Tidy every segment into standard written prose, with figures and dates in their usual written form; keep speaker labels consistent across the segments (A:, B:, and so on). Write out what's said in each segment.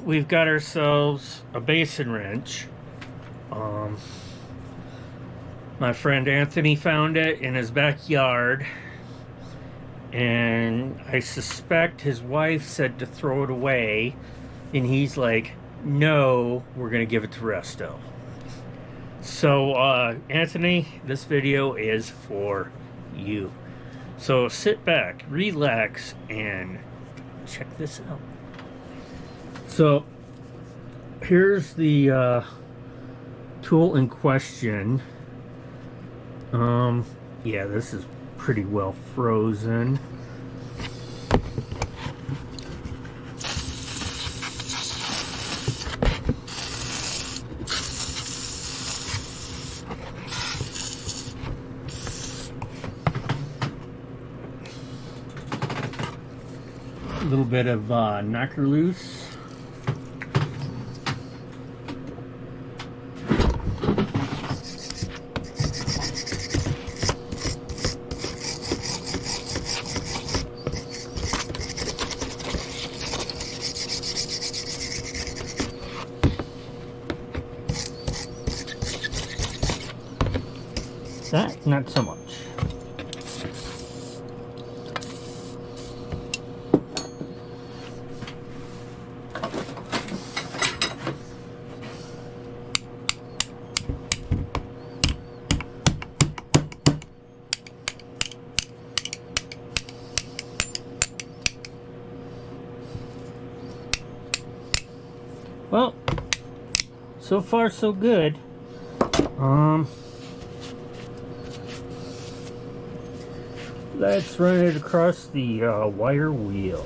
A: we've got ourselves a basin wrench. My friend Anthony found it in his backyard, and I suspect his wife said to throw it away, and he's like, no, we're gonna give it to Resto. So Anthony, this video is for you. So sit back, relax, and check this out. So here's the tool in question. Yeah, this is pretty well frozen. A little bit of knocker loose. That, not so much. Well, so far so good. Let's run it across the wire wheel.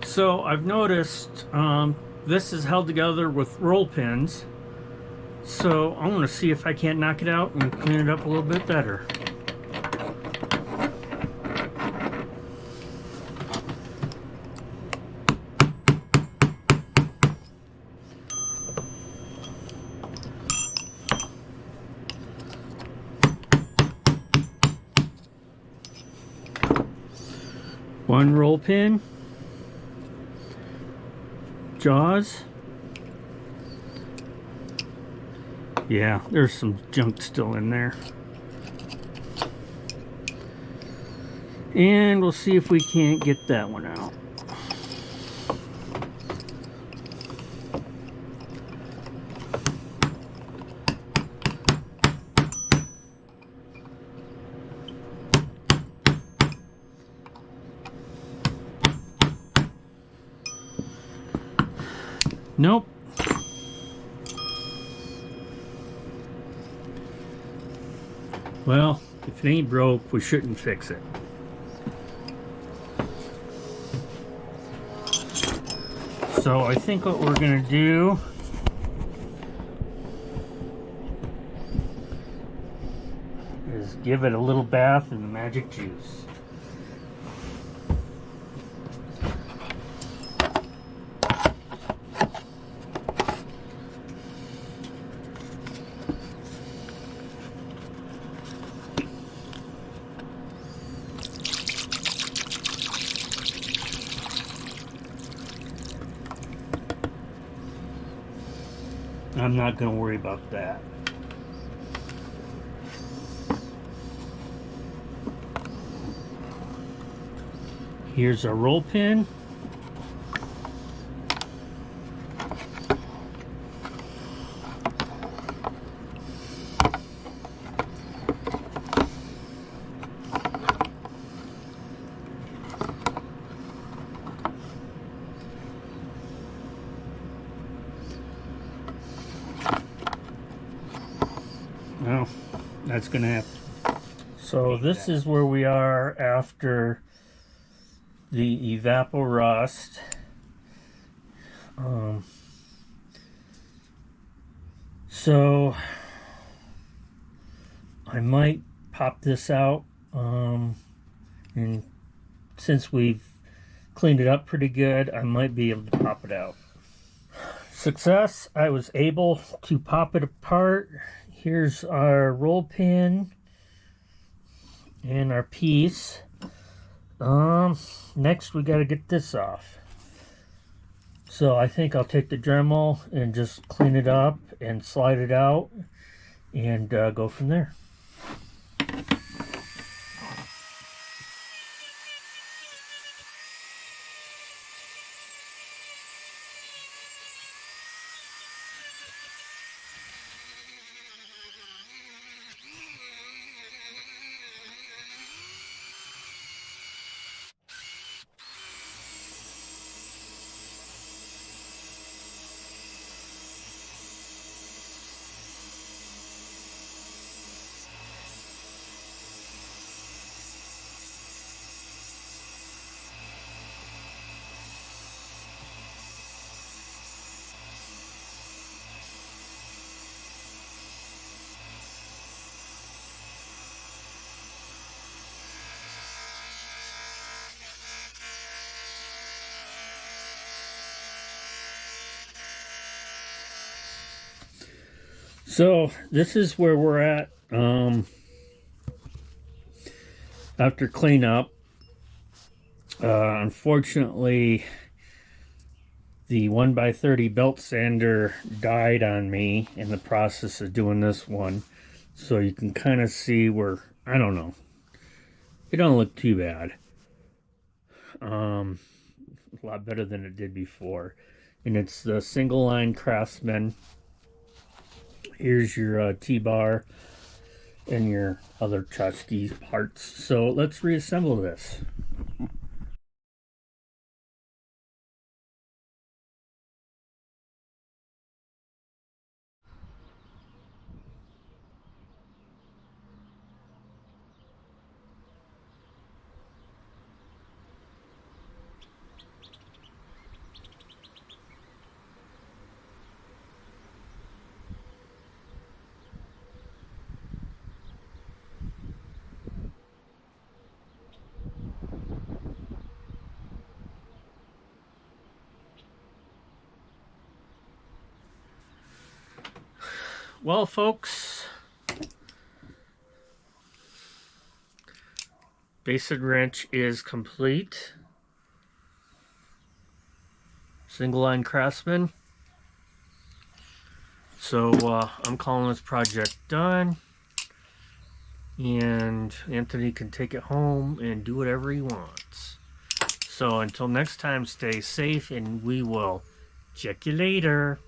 A: So I've noticed this is held together with roll pins, so I'm going to see if I can't knock it out and clean it up a little bit better. One roll pin. Jaws. Yeah, there's some junk still in there. And we'll see if we can't get that one out. Nope. Well, if it ain't broke, we shouldn't fix it. So I think what we're gonna do is give it a little bath in the magic juice. I'm not going to worry about that. Here's our roll pin. Well, that's gonna happen. So this is where we are after the Evapor-Rust. So I might pop this out, and since we've cleaned it up pretty good, I might be able to pop it out. Success! I was able to pop it apart. Here's our roll pin and our piece. Next we got to get this off. So I think I'll take the Dremel and just clean it up and slide it out and go from there. So this is where we're at after cleanup. Unfortunately, the 1x30 belt sander died on me in the process of doing this one. So you can kind of see where, I don't know, it don't look too bad. A lot better than it did before. And it's the single line Craftsman. Here's your T-bar and your other tchotchke parts. So let's reassemble this. Well, folks, Basin Wrench is complete. Single line Craftsman. So I'm calling this project done, and Anthony can take it home and do whatever he wants. So until next time, stay safe, and we will check you later.